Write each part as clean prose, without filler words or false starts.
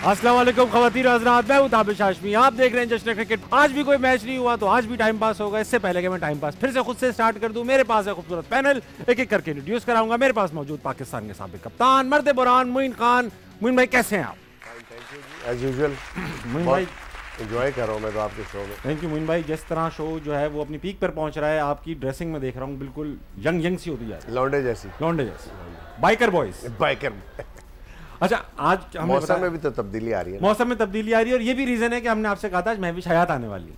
अस्सलाम वालेकुम ख़वातीन हज़रात, मैं हूं ताबिश हाशमी। आप देख रहे हैं जश्न क्रिकेट। आज भी कोई मैच नहीं हुआ तो आज भी टाइम पास होगा। इससे पहले कि मैं टाइम पास फिर से खुद से स्टार्ट कर दूं, मेरे पास है खूबसूरत पैनल, एक एक करके इंट्रोड्यूस कराऊंगा। मेरे पास मौजूद पाकिस्तान के साबिक कप्तान मर्द बुरहान मोइन खान। मोइन भाई कैसे हैं आप? एज यूजुअल मोइन भाई एंजॉय कर रहा हूँ मैं तो आपके शो में। थैंक यू मोइन भाई। जिस तरह शो जो है वो अपनी पीक पर पहुंच रहा है, आपकी ड्रेसिंग में देख रहा हूँ बिल्कुल यंग यंग सी होती जा रही है, लौंडे जैसी, लौंडे जैसी, बाइकर बॉयज। बाइकर। अच्छा, आज हमने मौसम में भी तो तब्दीली आ रही है। मौसम में तब्दीली आ रही है और ये भी रीजन है कि हमने आपसे कहा था आज महविश हयात आने वाली है।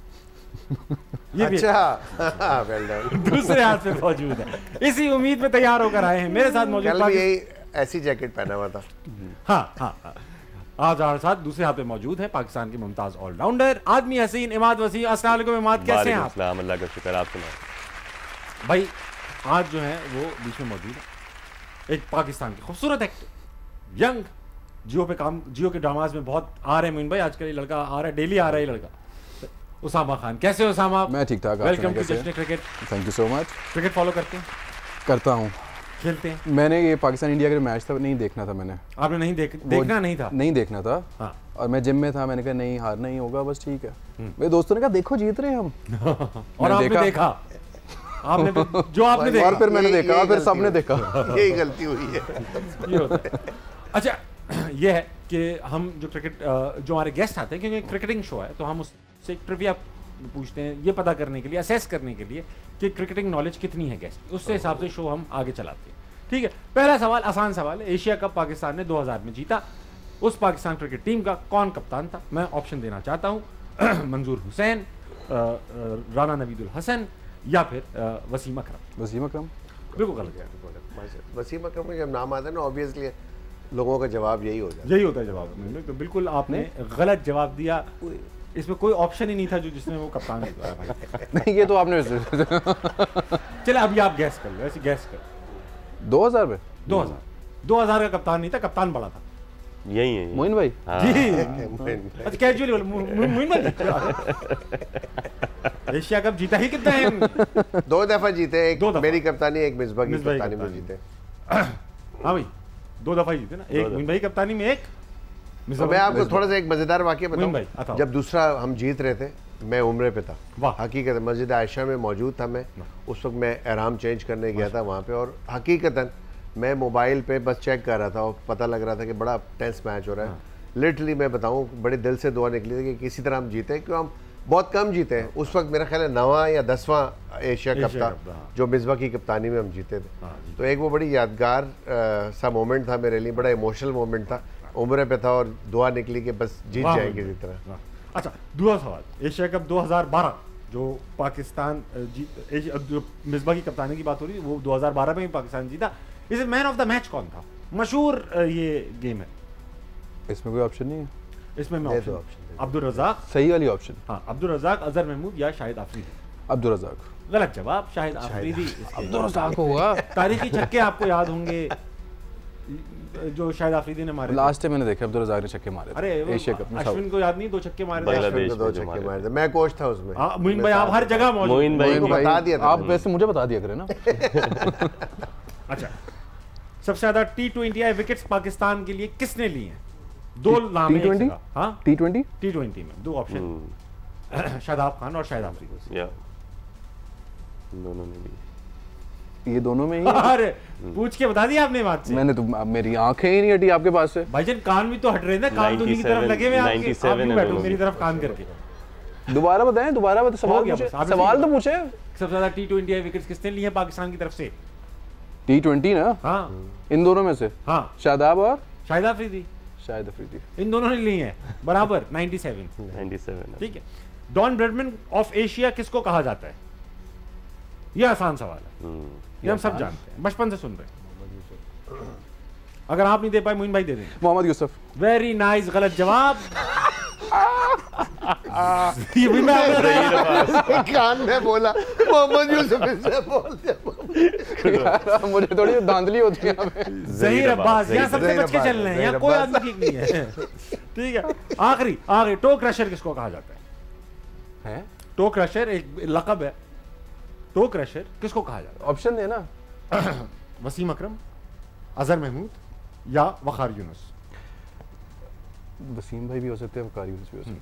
ये भी अच्छा वेल डन। दूसरे हाथ पे मौजूद है, इसी उम्मीद में तैयार होकर आए हैं। मेरे साथ मौजूद कल भी यही ऐसी जैकेट पहना हुआ था। हाँ, आज हमारे साथ दूसरे हाथ पे मौजूद है पाकिस्तान के मुमताज ऑलराउंडर आदमी हसीन इमाद वसी। अस्सलाम वालेकुम इमाद, कैसे हैं आप? अल्लाह का शुक्र, आप सुनाओ। भाई आज जो है वो बीच में मौजूद है एक पाकिस्तान की खूबसूरत एक्टर, यंग, जियो पे काम, जियो के ड्रामाज में बहुत आ रहे हैं मोइन भाई। आजकल ये लड़का आ रहा है, डेली आ रहा है ये लड़का, उसामा खान। कैसे हो उसामा आप? मैं ठीक ठाक। वेलकम टू जश्न cricket. Thank you so much. Cricket follow करते हैं? करता हूँ, खेलते हैं? मैंने ये पाकिस्तान इंडिया का मैच था, नहीं देखना था मैंने। आपने नहीं देखना नहीं था? नहीं देखना था। हाँ। और मैं जिम में था, मैंने कहा नहीं हारना ही होगा, बस ठीक है। मेरे दोस्तों ने कहा देखो जीत रहे हैं हम। और आपने देखा, आपने जो आपने देखा, और फिर मैंने देखा, और फिर सबने देखा। यही गलती हुई है। अच्छा, ये है कि हम जो क्रिकेट जो हमारे गेस्ट आते हैं, क्योंकि क्रिकेटिंग शो है तो हम उससे ट्रिविया पूछते हैं ये पता करने के लिए, असेस करने के लिए कि क्रिकेटिंग नॉलेज कितनी है गेस्ट, उससे हिसाब से शो हम आगे चलाते हैं। ठीक है, पहला सवाल आसान सवाल है। एशिया कप पाकिस्तान ने 2000 में जीता, उस पाकिस्तान क्रिकेट टीम का कौन कप्तान था? मैं ऑप्शन देना चाहता हूँ मंजूर हुसैन, राना नवीदुल हसन या फिर वसीम अकरम। वसीम अकरम बिल्कुल गलत है। वसीम अकरम में जब नाम आता है ना, ऑब्वियसली लोगों का जवाब यही हो जाता है। यही होता है जवाब। तो बिल्कुल आपने गलत जवाब दिया, इसमें कोई ऑप्शन ही नहीं था जो जिसमें वो कप्तान होता है भाई। नहीं, ये तो आपने चले अभी आप गैस कर लो, ऐसे गैस कर। 2000 में 2000 का कप्तान नहीं था, कप्तान बड़ा था। यही है मोइन भाई। जी अच्छा, कैजुअली मोइन भाई एशिया कप जीता ही कितना है? 2 दफा जीते, एक 2 दफा। मेरी कप्तानी, एक मिसबा की कप्तानी में जीते। हाँ भाई 2 दफा ही जीते ना, एक मोइन भाई कप्तानी में, एक तो मैं आपको थोड़ा सा एक मजेदार वाकया भाई, बताऊं। जब दूसरा हम जीत रहे थे, मैं उम्रे पे था। वाह। हकीकत मस्जिद आयशा में मौजूद था मैं, उस वक्त मैं एहराम चेंज करने गया था वहाँ पे, और हकीकतन मैं मोबाइल पे बस चेक कर रहा था और पता लग रहा था कि बड़ा टेंस मैच हो रहा है। लिटरली मैं बताऊँ, बड़े दिल से दुआ निकली थी कि किसी तरह हम जीते, क्यों हम बहुत कम जीते हैं। उस वक्त मेरा ख्याल है 9वां या 10वां एशिया कप था जो मिसबा की कप्तानी में हम जीते थे। तो एक वो बड़ी यादगार सा मोमेंट था मेरे लिए, बड़ा इमोशनल मोमेंट था। उम्र पे था और दुआ निकली कि बस जीत जाएंगे इसी तरह। अच्छा, दूसरा सवाल, एशिया कप 2012 जो पाकिस्तान जो मिसबा की कप्तानी की बात हो रही है, वो 2012 में ही पाकिस्तान जीता। इसे मैन ऑफ द मैच कौन था? मशहूर ये गेम है। इसमें कोई ऑप्शन नहीं है? इसमें मैं ऑप्शन, अब्दुल रज़ाक सही वाली ऑप्शन। हाँ, अब्दुल रज़ाक, अजहर महमूद या शाहिद आफरीदी। अब्दुल रज़ाक। गलत जवाब, शाहिद आफरीदी। अब्दुल रज़ाक होगा। तारीखी छक्के आपको याद होंगे जो शाहिद आफरीदी ने मारे। लास्ट टाइम मैंने देखा अब्दुल रज़ाक ने छक्के मारे। अरे एशिया कप में अश्विन को याद नहीं, 2 छक्के मारे थे। बांग्लादेश तो 2 छक्के मारे थे, मैं कोच था उसमें। मोइन भाई आप हर जगह मौजूद। मोइन भाई को बता दिया था आप वैसे मुझे बता दिया करें ना। अच्छा, सबसे ज्यादा T20 या विकेट्स पाकिस्तान के लिए किसने लिए हैं? 2 नाम है। T20? हाँ, T20 T20 में 2 ऑप्शन, शादाब खान और शाहिद आफरीदी। या दोनों में भी, ये दोनों में ही। अरे पूछ के बता दिया आपने बात से। मैंने तो, मेरी आंखें ही नहीं हटी आपके पास से। भाईजान कान भी तो हट रहे हैं ना, कान तो उन्हीं की तरफ लगे हुए हैं आपके। आप भी बैठो मेरी तरफ कान करके। दोबारा बताएं, दोबारा बताएं, सवाल तो पूछे। सबसे ज्यादा T20 या विकेट्स किसने लिए हैं पाकिस्तान की तरफ से? T20 ना? हाँ, इन दोनों में से? हाँ, शादाब और शाहिद आफरीदी। शाहिद अफरीदी, इन दोनों ने लिए हैं बराबर 97। ठीक है, डॉन ब्रैडमैन ऑफ एशिया किसको कहा जाता है? यह आसान सवाल है, ये हम सब जानते हैं, बचपन से सुन रहे हैं। अगर आप नहीं दे पाए मोइन भाई दे देंगे। मोहम्मद यूसुफ। वेरी नाइस, गलत जवाब। ये भी मैं कान में बोला मोहम्मद यूसुफ से बोल दिया। मुझे थोड़ी धांधली होती है यहाँ पे। ज़हीर अब्बास, यहाँ सबसे बच के चल रहे हैं, यहाँ कोई आदमी ठीक नहीं है। ठीक है, आखिरी टो क्रशर किसको कहा जाता है? हैं? टो क्रशर एक लक़ब है, टो क्रशर किसको कहा जाता है? ऑप्शन देना। वसीम अकरम, अजहर महमूद या वखार यूनुस। वसीम भाई भी हो सकते हैं, वकार यूनुस भी हो सकते हैं।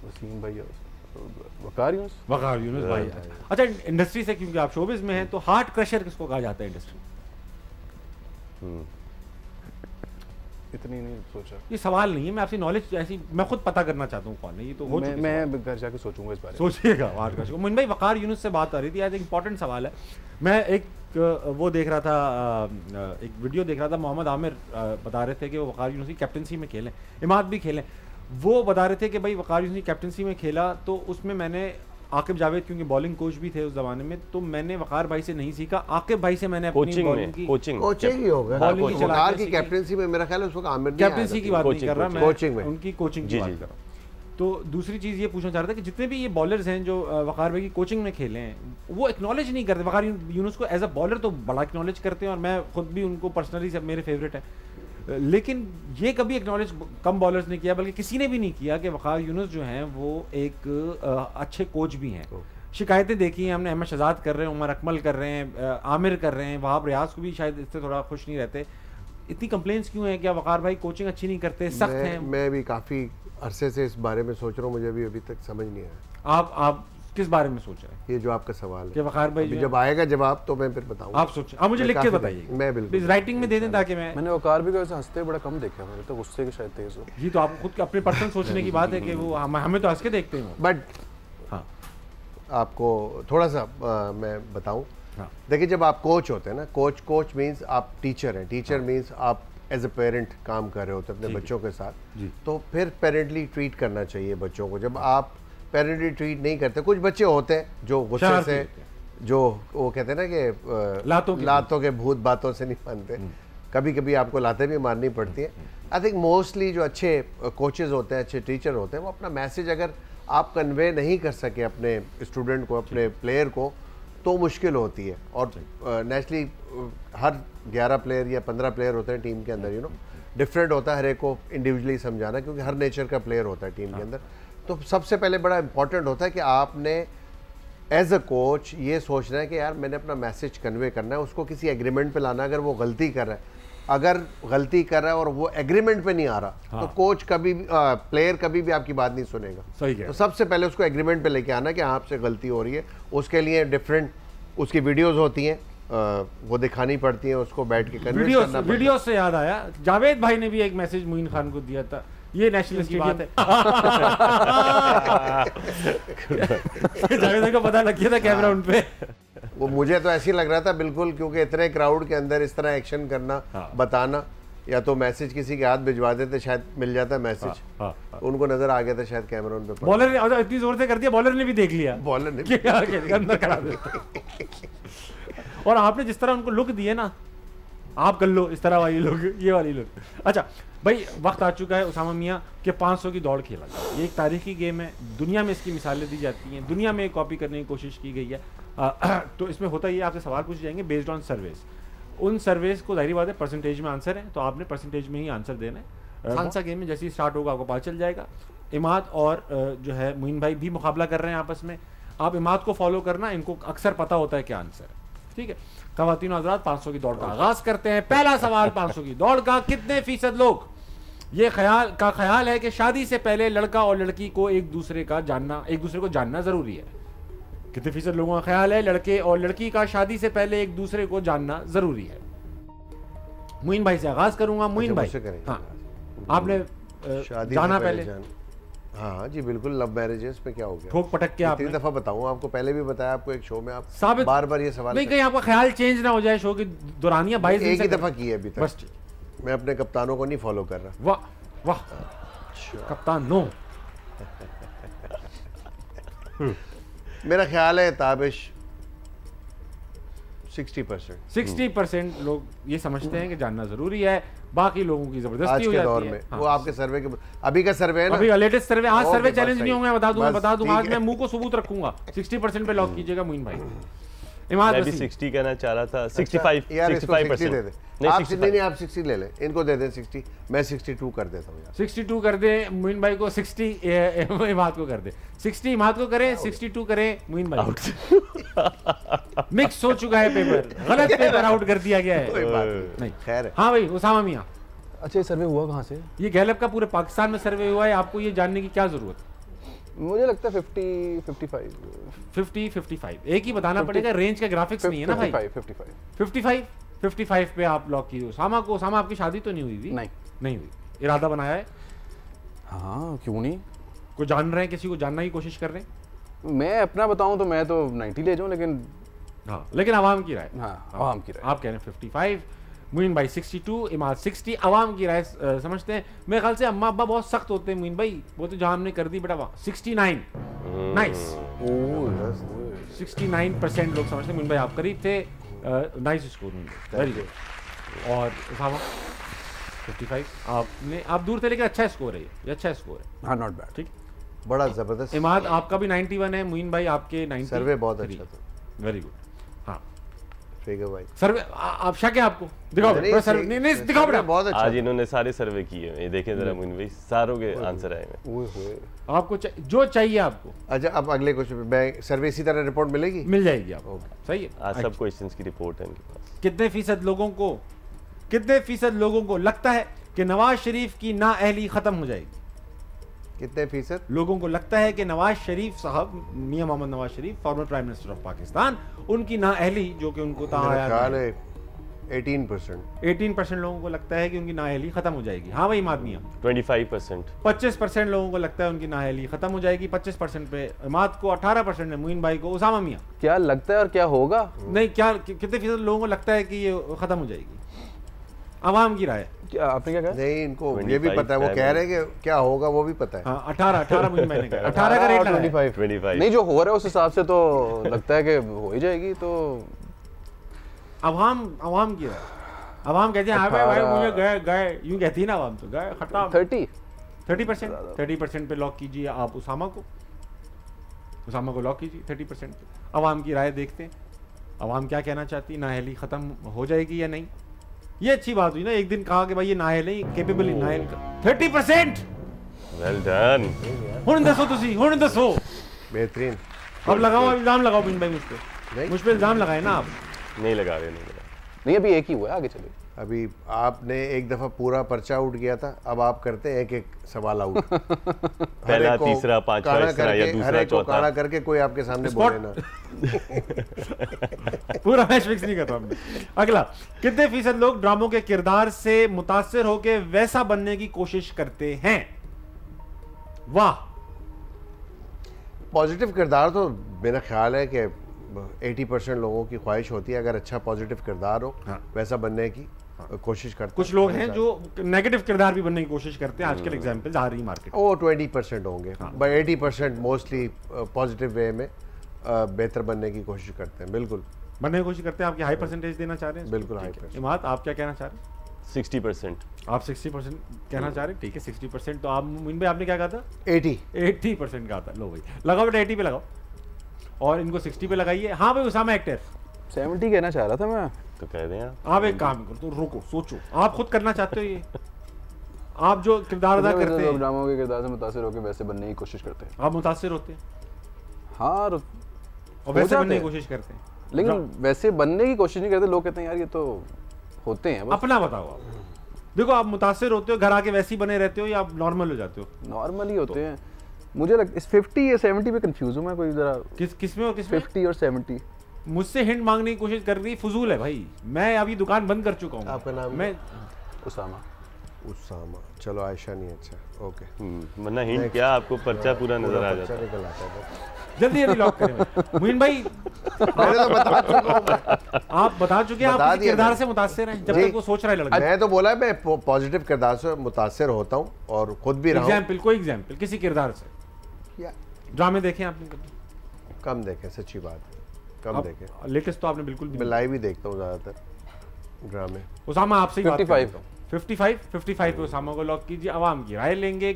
वसीम भाई वकार यूनुस, वकार यूनुस भाई। अच्छा, इंडस्ट्री से क्योंकि आप शोबिज में हैं, तो हार्ट क्रशर किसको कहा जाता है इंडस्ट्री? इतनी नहीं सोचा। ये सवाल नहीं है, मैं आपसे नॉलेज ऐसी मैं खुद पता करना चाहता हूँ कौन है। ये तो हो चुके मैं घर जाके सोचूंगा इस बारे में। सोचिएगा हार्ट क्रशर। मोइन भाई, वकार यूनुस से बात आ रही थी, आज एक इंपॉर्टेंट सवाल है। मैं एक वो देख रहा था, एक वीडियो देख रहा था, मोहम्मद आमिर बता रहे थे कि वो वकार यूनुस की कैप्टनसी में खेलें, इमाद भी खेलें। वो बता रहे थे कि भाई वकार यूनुस की कैप्टनसी में खेला, तो उसमें मैंने आकिब जावेद क्योंकि बॉलिंग कोच भी थे उस जमाने में, तो मैंने वकार भाई से नहीं सीखा, आकिब भाई से मैंने अपनी बॉलिंग की कोचिंग ही होगा। वकार की कैप्टनसी में मेरा ख्याल है उस वक्त आमिर कैप्टनसी की बात नहीं कर रहा मैं, कोचिंग में उनकी कोचिंग की बात कर रहा हूँ। तो दूसरी चीज़ ये पूछना चाह रहा था कि जितने भी ये बॉलर्स हैं जो वकार भाई की कोचिंग में खेले हैं, वो एक्नॉलेज नहीं करते वकार यूनुस को एज अ बॉलर, तो बड़ा एक्नॉलेज करते हैं और मैं खुद भी उनको पर्सनली सब मेरे फेवरेट है, लेकिन ये कभी एक्नॉलेज कम बॉलर्स ने किया, बल्कि किसी ने भी नहीं किया कि वकार यूनुस जो हैं वो एक अच्छे कोच भी हैं। शिकायतें देखी हैं हमने, अहमद शहजाद कर रहे हैं, उमर अकमल कर रहे हैं, आमिर कर रहे हैं, वहाब रियाज को भी शायद इससे थोड़ा खुश नहीं रहते। इतनी कंप्लेंट्स क्यों हैं? क्या वकार भाई कोचिंग अच्छी नहीं करते, सख्त हैं? मैं भी काफ़ी अरसे से इस बारे में सोच रहा हूँ, मुझे भी अभी तक समझ नहीं आया। आप किस बारे में सोच रहे हैं? ये जो आपका सवाल है कि वकार भाई जब आएगा जवाब तो मैं फिर बताऊंगा। आप सोचें, आप मुझे लिख के बताइए, मैं बिल्कुल प्लीज राइटिंग में दे दें ताकि मैंने वकार भी वैसे हंसते बड़ा कम देखा, मैंने तो गुस्से के शायद तेज हो। जी, तो आप खुद अपने पर्सनल सोचने की बात है कि वो हमें तो हंस के देखते हैं। बट हाँ, आपको थोड़ा सा मैं बताऊं। देखिए, जब आप कोच होते हैं ना, कोच मीन्स आप टीचर हैं, टीचर मीन्स आप एज ए पेरेंट काम कर रहे होते हैं अपने बच्चों के साथ, तो फिर पेरेंटली ट्रीट करना चाहिए बच्चों को। जब आप पेरेंटली ट्रीट नहीं करते, कुछ बच्चे होते हैं जो गुस्से से, जो वो कहते हैं ना कि लातों के भूत बातों से नहीं मानते, कभी कभी आपको लातें भी मारनी पड़ती हैं। आई थिंक मोस्टली जो अच्छे कोचेज़ होते हैं, अच्छे टीचर होते हैं, वो अपना मैसेज अगर आप कन्वे नहीं कर सके अपने स्टूडेंट को, अपने प्लेयर को, तो मुश्किल होती है। और नेचुरली हर 11 प्लेयर या 15 प्लेयर होते हैं टीम के अंदर, डिफरेंट होता है हर एक को इंडिविजुअली समझाना, क्योंकि हर नेचर का प्लेयर होता है टीम के अंदर। तो सबसे पहले बड़ा इंपॉर्टेंट होता है कि आपने एज अ कोच ये सोचना है कि यार मैंने अपना मैसेज कन्वे करना है, उसको किसी एग्रीमेंट पे लाना। अगर वो गलती कर रहा है, और वो एग्रीमेंट पे नहीं आ रहा, तो कोच कभी प्लेयर कभी भी आपकी बात नहीं सुनेगा। सही है। तो सबसे पहले उसको एग्रीमेंट पे लेके आना कि आपसे गलती हो रही है। उसके लिए डिफरेंट उसकी वीडियोस होती हैं, वो दिखानी पड़ती हैं, उसको बैठ के कन्विंस करना पड़ता है। वीडियो से याद आया, जावेद भाई ने भी एक मैसेज मोइन खान को दिया था, ये नेशनलिस्ट की बात है। जावेद भाई को पता लग गया था कैमरा उन पे। वो मुझे तो ऐसी लग रहा था बिल्कुल, क्योंकि इतने क्राउड के अंदर इस तरह एक्शन करना, बताना, या तो मैसेज किसी के हाथ भिजवा देते, शायद मिल जाता मैसेज। उनको नजर आ गया था शायद कैमरा उन पे। बॉलर ने इतनी जोर से कर दिया, बॉलर ने भी देख लिया, बॉलर ने अंदर करा दिया। और आपने जिस तरह उनको लुक दिए ना, आप कर लो इस तरह वाली लुक, ये वाली लुक। अच्छा भाई, वक्त आ चुका है उसामा मियाँ के 500 की दौड़ खेला जाए। ये एक तारीखी गेम है, दुनिया में इसकी मिसालें दी जाती हैं, दुनिया में कॉपी करने की कोशिश की गई है। तो इसमें होता ये, आपसे सवाल पूछे जाएंगे बेस्ड ऑन सर्वेस। उन सर्वेस को जाहिर बात है परसेंटेज में आंसर है, तो आपने परसेंटेज में ही आंसर देना है। कौन सा गेम में जैसे ही स्टार्ट होगा आपको पता चल जाएगा। इमाद और जो है मोइन भाई भी मुकाबला कर रहे हैं आपस में। आप इमाद को फॉलो करना, इनको अक्सर पता होता है क्या आंसर है, ठीक है। ख़वातीन हज़रात, 500 की दौड़ का आगाज करते हैं। पहला सवाल 500 की दौड़ का, कितने फीसद लोग ये ख्याल है कि शादी से पहले लड़का और लड़की को एक दूसरे को जानना जरूरी है? कितने फीसद लोगों का ख्याल है लड़के और लड़की का शादी से पहले एक दूसरे को जानना जरूरी है? मोइन भाई से आगाज करूंगा। मोइन भाई, हाँ, आपने जाना पहले? हाँ जी बिल्कुल। लव मैरिजेस में क्या हो गया, ठोक पटक के आपने दफा बताऊं आपको, पहले भी बताया आपको एक शो में, आप साबित बार ये सवाल नहीं, कहीं आपका ख्याल चेंज ना हो जाए शो की दौरानिया। 22 एक ही दफा की है अभी तक, बस। मैं अपने कप्तानों को नहीं फॉलो कर रहा। वाह वाह, कप्तान नो। मेरा ख्याल है ताबिश 60% लोग ये समझते हैं कि जानना जरूरी है, बाकी लोगों की जबरदस्ती हो जाती है। हाँ। वो आपके सर्वे के अभी का सर्वे है ना, अभी लेटेस्ट सर्वे। आज सर्वे चैलेंज नहीं होंगे, बता दूंगा आज मैं मुंह को सबूत रखूंगा। 60% पे लॉक कीजिएगा मोइन भाई। मैं भी 60 कहना चाह रहा था। 65 यार 65% दे दे। नहीं आप 60 ले लें, इनको दे दें 60, मैं 62 कर देता हूँ। 62 कर दे मोइन भाई को, 60 इमाद को कर दे। 60 इमाद को करें, 62 करें मोइन भाई। मिक्स हो चुका है पेपर, गलत पेपर आउट कर दिया गया है। नहीं खैर है। हाँ भाई उसामा मियाँ, अच्छा ये सर्वे हुआ कहाँ से? ये गैलप का पूरे पाकिस्तान में सर्वे हुआ है, आपको ये जानने की क्या जरूरत है? मुझे लगता है 55 एक ही बताना पड़ेगा, रेंज का ग्राफिक्स नहीं है ना भाई। 55 पे आप लॉक कीजिए उसामा को। उसामा आपकी शादी तो नहीं हुई थी? नहीं हुई। इरादा बनाया है? हाँ क्यों नहीं। कोई जान रहे हैं, किसी को जानना की कोशिश कर रहे हैं? मैं अपना बताऊं तो मैं तो 90 ले जाऊं, लेकिन हाँ, लेकिन आवाम की राय। हाँ आवाम की राय। आप कह रहे हैं 55, मुइन भाई 62, इमाद 60, आवाम की राय समझते हैं। मेरे ख्याल से अम्मा अब्बा बहुत सख्त होते हैं मुइन भाई, वो तो जहां हमने कर दी बेटा 69। नाइस, 69% लोग समझते हैं मुइन भाई आप करीब थे। नाइस स्कोर मुइन भाई, वेरी गुड। और उसामा 55, आप दूर थे लेकिन अच्छा स्कोर है, ये अच्छा स्कोर है। हाँ नॉट बैड, ठीक, बड़ा जबरदस्त। इमाद आपका भी 91 है, मुइन भाई आपके 90। सर्वे बहुत अच्छा था, वेरी गुड। हाँ फिगर भाई सर्वे आप शक है आपको? दिखाओ नहीं, बड़ा सर्वे, नहीं दिखाओ बेटा। बहुत अच्छा। आज इन्होंने सारे सर्वे किए हैं, ये देखें जरा मुइन भाई, सारों के आंसर आए हैं। आपको जो चाहिए आपको। अच्छा अब अगले क्वेश्चन पे मैं सर्वे इसी तरह रिपोर्ट मिलेगी? मिल जाएगी आपको। सही है। आज सब क्वेश्चंस की रिपोर्ट है इनके पास। कितने फीसद लोगों को लगता है कि नवाज शरीफ की नाअहली खत्म हो जाएगी? कितने फीसद लोगों को लगता है कि नवाज शरीफ साहब, Mian Mohammad Nawaz Sharif, former prime minister of Pakistan, उनकी नाअहली जो कि उनको ख्याल है 18% लोगों को लगता है कि उनकी नाअहली खत्म हो जाएगी। हाँ भाई माद मियां 25%। 25% लोगों को लगता है उनकी नाअहली खत्म हो जाएगी। 25% पे इमाद को, 18% है मुइन भाई को, उसामा मियां क्या लगता है और क्या होगा? नहीं, क्या कितने फीसद लोगों को लगता है कि ये खत्म हो जाएगी? आवाम की राय। क्या आपने क्या कहा? नहीं, इनको ये भी पता है, वो कह रहे हैं कि क्या होगा वो भी पता है। हाँ 18 मुझे मैंने कहा 18 का रेट लगा है। 25 नहीं, जो हो रहा है उस हिसाब से तो लगता है कि हो ही जाएगी। तो आवाम की राय, आवाम कहते हैं हाँ भाई मुझे गए यूं कहती है ना आवाम, तो गए खत्म। 30% पे लॉक कीजिए आप उसामा को लॉक कीजिए 30% पे। आवाम की राय देखते हैं, आवाम क्या कहना चाहती है, नाअहली खत्म हो जाएगी या नहीं। ये अच्छी बात हुई ना, एक दिन कहा कि भाई ये नाअहल है, कैपेबल नाअहल का 30%। Well done. हुन दसो तुसी, हुन दसो। बेहतरीन। अब लगाओ, इल्जाम लगाओ बिन भाई मुझ पे इल्जाम लगाए ना आप। नहीं लगा रहे। नहीं अभी एक ही हुआ है, आगे चलिए। अभी आपने एक दफा पूरा पर्चा आउट किया था, अब आप करते हैं एक एक सवाल आउट। पहला, तीसरा, पांचवा, इस तरह या दूसरा, चौथा। काना करके कोई आपके सामने बोले ना। पूरा मैच फिक्स नहीं करता हमने। अगला, कितने फीसद लोग ड्रामों के किरदार से मुतासिर होकर वैसा बनने की कोशिश करते हैं? वाह, पॉजिटिव किरदार तो मेरा ख्याल है कि 80% लोगों की ख्वाहिश होती है, अगर अच्छा पॉजिटिव किरदार हो वैसा बनने की कोशिश करते हैं। कुछ लोग हैं जो नेगेटिव किरदार भी बनने की कोशिश करते हैं, आजकल एग्जांपल आ रही मार्केट। वो 20% होंगे, बट 80% मोस्टली पॉजिटिव वे में बेहतर बनने की कोशिश करते हैं। बिल्कुल बनने की कोशिश करते हैं। आपकी हाई परसेंटेज देना चाह रहे हैं? बिल्कुल हाई परसेंटेज। इमाद आप क्या कहना चाह रहे हैं? 60%। आप 60% कहना चाह रहे हैं, ठीक है 60%। तो आप मुइन भाई आपने क्या कहा था? 80% कहा था। लो भाई लगाओ बेटा, 80 पे लगाओ और इनको 60 पे लगाइए। हाँ भाई उसामा एक्टर 70 कहना चाह रहा था मैं। तो कह दें आप एक काम करो, तो रुको, सोचो, आप खुद करना चाहते हो ये? आप जो किरदार अदा करते हैं, ड्रामों के किरदार से मुतासिर होकर वैसे बनने की कोशिश करते हैं। आप मुतासिर होते हैं? हाँ, और वैसे बनने की कोशिश करते हैं, लेकिन वैसे बनने की कोशिश नहीं करते। लोग कहते हैं यार ये तो होते हैं। अपना बताओ आप। देखो आप मुतासिर होते हो, घर आके वैसे ही बने रहते हो या आप नॉर्मल हो जाते हो? नॉर्मल ही होते हैं। मुझे लगता है 50 या 70 पे कंफ्यूज हूं मैं, कोई जरा किस में और किस में? 50 और 70। मुझसे हिंट मांगने की कोशिश कर रही, फजूल है भाई। मैं अभी दुकान बंद कर चुका हूँ। आपका नाम? मैं उसामा। चलो आयशा नहीं, अच्छा ओके। वरना हिंट क्या, आपको पर्चा पूरा नजर आ जाता है। निकल आता है। जल्दी लॉक करें मुइन भाई। मैंने तो बता चुका हूं। आप बता चुके हैं, आप किरदार से मुतासिर हैं जब तक वो सोच रहा है लड़का। मैं तो बोला मैं पॉजिटिव किरदार से मुतासिर होता हूँ और खुद भी रहा हूं। एग्जांपल, कोई एग्जांपल किसी किरदार से। ड्रामे देखे आपने कभी? कम देखे, सच्ची बात है, कम देखे। लेटेस्ट तो आपने बिल्कुल भी। मैं लाइव ही देखता हूँ ज्यादातर ड्रामे। उसामा आपसे ही बात 55 पे उसामा को लॉक कीजिए। आवाम की राय लेंगे।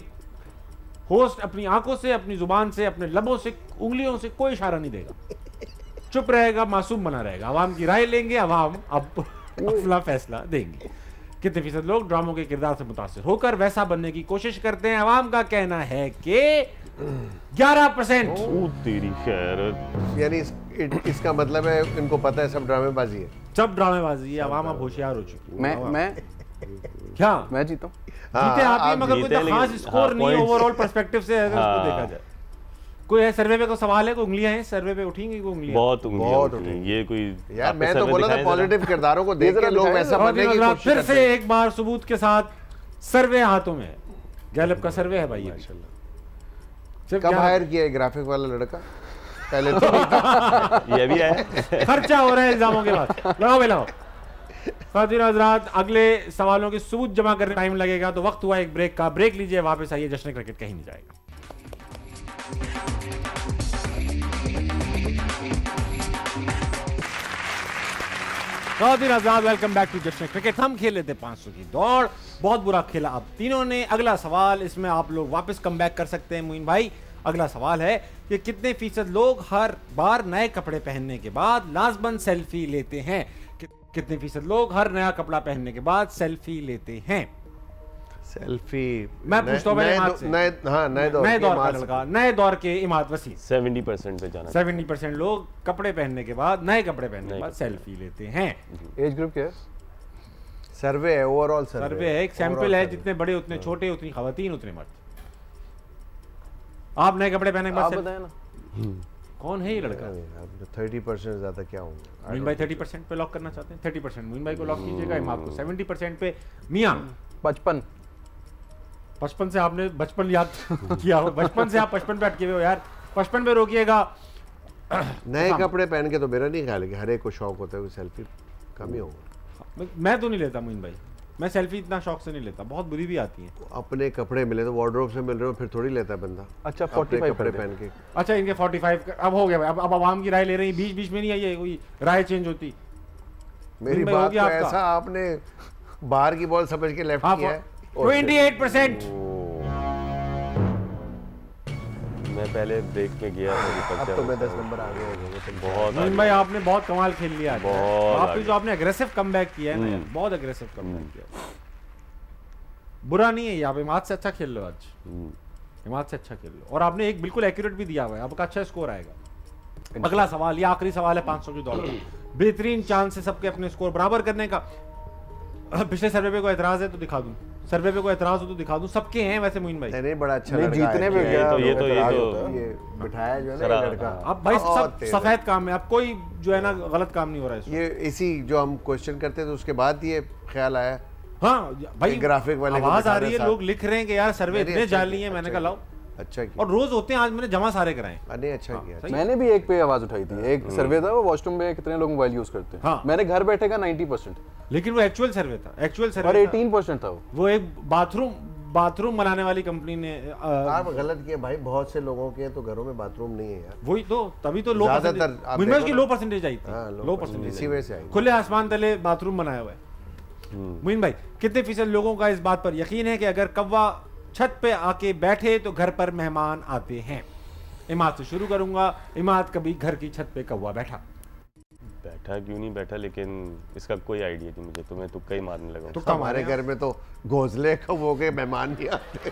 होस्ट अपनी आंखों से, अपनी जुबान से, अपने लबों से, उंगलियों से कोई इशारा नहीं देगा, चुप रहेगा, मासूम बना रहेगा। आवाम की राय लेंगे, आवाम अब अपना फैसला देंगे। कितने फीसद लोग ड्रामों के किरदार से मुतासिर होकर वैसा बनने की कोशिश करते हैं? आवाम का कहना है कि 11%। तेरी खैर, यानी इसका मतलब है इनको पता है सब ड्रामेबाजी है। सब ड्रामेबाजी है। आवाम अब होशियार हो चुकी है। मैं क्या मैं जीता हूँ। जीते आप ही, मगर कोई जीते, खास लेकिन स्कोर नहीं points- ओवरऑल पर्सपेक्टिव से अगर उसको हाँ। देखा जाए। कोई है सर्वे पे को सवाल है, कोई उंगलियां हैं सर्वे पे उठेंगी, कोई उंगलियां? बहुत बहुत उंगलियां ये कोई यार आपके मैं तो सर्वे बोला था दिखाएं जरा। पॉजिटिव किरदारों को देख के लोग वैसा और बनने की हजरात, कोशिश फिर करते से हैं। एक बार सबूत के साथ सर्वे हाथों में है। गैलप का सर्वे है भाई ये। सिर्फ कब क्या- हायर किया है ग्राफिक वाला लड़का? पहले तो नहीं था। ये भी है। खर्चा हो रहा है इल्जामों के बाद। लगाओ भाई लगाओ। खातिन हजरात, अगले सवालों के सबूत जमा करने टाइम लगेगा, तो वक्त हुआ एक ब्रेक का। ब्रेक लीजिए, वापस आइए, जश्न क्रिकेट कहीं नहीं जाएगा। खातिन हजरात, वेलकम बैक टू जश्न क्रिकेट। हम खेल लेते 500 की दौड़, बहुत बुरा खेला आप तीनों ने। अगला सवाल, इसमें आप लोग वापस कम बैक कर सकते हैं मोइन भाई। अगला सवाल है कि कितने फीसद लोग हर बार नए कपड़े पहनने के बाद लाजमन सेल्फी लेते हैं? कितने फीसद लोग हर नया कपड़ा पहनने के बाद सेल्फी लेते हैं? सेल्फी मैं पूछता हूं पहले इमाद से। नए नए दौर का इमाद से। लड़का, नए दौर के इमाद वसीम। 70% पे जाना 70% लोग कपड़े पहनने के बाद, नए कपड़े पहनने के बाद सेल्फी लेते हैं। एज ग्रुप क्या है? सर्वे है, ओवरऑल सर्वे है, एक सैंपल है, जितने बड़े उतने छोटे, उतनी खवातीन उतने मर्द। आप नए कपड़े पहनने के आप बाद बताए ना। कौन है ये लड़का? 30% ज्यादा क्या होंगे? मोइन भाई 30% पे लॉक करना चाहते हैं? 30% मोइन भाई को लॉक कीजिएगा, इमाद को 70% पे। मियां 55। 55 से आपने बचपन याद किया हो, बचपन से आप 55 पे अटके हुए हो यार। 55 पे रोकिएगा। नए कपड़े पहन के तो मेरा नहीं ख्याल है कि हर एक को शौक होता है कोई सेल्फी कम ही होगा। मैं तो नहीं लेता मोइन भाई, मैं सेल्फी इतना शौक से नहीं लेता, बहुत बुरी भी आती है। अपने कपड़े मिले तो वार्डरोब से मिल रहे हो, फिर थोड़ी लेता है बंदा। अच्छा, अपने 45 कपड़े कर दे। पहन के। अच्छा, इनके 45 अब हो गया भाई। अब आवाम की राय ले रही, बीच बीच में नहीं आई है कोई राय चेंज होती। मेरी भाई, हो बात गया तो आपका। ऐसा आपने बाहर की बॉल समझ के लेफ्ट हाँ, किया है। 28%। मैं पहले ब्रेक में गया अब तो मैं 10 नंबर आ गया हूँ। बहुत मोइन भाई आपने बहुत कमाल खेल लिया आज। बहुत आपने आगे। जो आपने अग्रेसिव कमबैक किया है ना यार, बहुत अग्रेसिव कमबैक किया। बुरा नहीं है ये, आप इमाद से अच्छा खेल लो आज, इमाद से अच्छा खेल लो। और आपने एक बिल्कुल एक्यूरेट भी दिया हुआ है, आपका अच्छा स्कोर आएगा। अगला सवाल, ये आखिरी सवाल है 500 की दौड़ का। बेहतरीन चांस है सबके अपने स्कोर बराबर करने का। पिछले सर्वे पे कोई एतराज है तो दिखा दूं, सर्वे पे कोई एतराज हो तो दिखा दूं। सबके हैं वैसे मोइन भाई। नहीं बड़ा अच्छा नहीं, लड़का जीतने है। पे क्या ये तो ये बिठाया जो है ना ये लड़का। अब भाई बहुत सब तेज है। सफेद काम है, अब कोई जो है ना गलत काम नहीं हो रहा है इसमें। ये इसी जो हम क्वेश्चन करते थे उसके बाद ये ख्याल आया। हाँ भाई, एक ग्राफिक वाले को आवाज आ बिठा रही है, दे लोग लिख रहे हैं कि यार सर्वे नहीं, इतने अच्छा जाली किया, हैं। मैंने अच्छा कहा लाओ, अच्छा किया। और रोज होते हैं, आज मैंने जमा सारे कराए। नहीं अच्छा किया। सही। मैंने भी एक पे आवाज उठाई थी। एक सर्वे था, वो वॉशरूम में कितने लोग मोबाइल यूज करते हैं। हाँ। मैंने घर बैठे का 90%, लेकिन वो एक्चुअल सर्वे था, एक्चुअल और सर्वे था। 18% था वो। वो एक बाथरूम बनाने वाली कंपनी ने आप गलत किया भाई, बहुत से लोगों के तो घरों में बाथरूम नहीं है यार। वही तो, तभी तो लो ज्यादातर परसेंटेज, आप मुझे देखो उसकी ना। लो परसेंटेज आई थी। हाँ, लो परसेंटेज इसी वजह से आई। खुले आसमान तले बाथरूम बनाया हुआ है। मोइन भाई, कितने फीसद लोगों का इस बात पर यकीन है कि अगर कौवा छत पे आके बैठे तो घर पर मेहमान आते हैं? इमाद से शुरू करूंगा। इमाद, कभी घर की छत पे कौवा बैठा? बैठा क्यों नहीं बैठा, लेकिन इसका कोई आइडिया नहीं मुझे, तो मैं तुक्का ही मारने लगा तो हूँ। हमारे घर में तो घोंसले कौवों के मेहमान नहीं आते।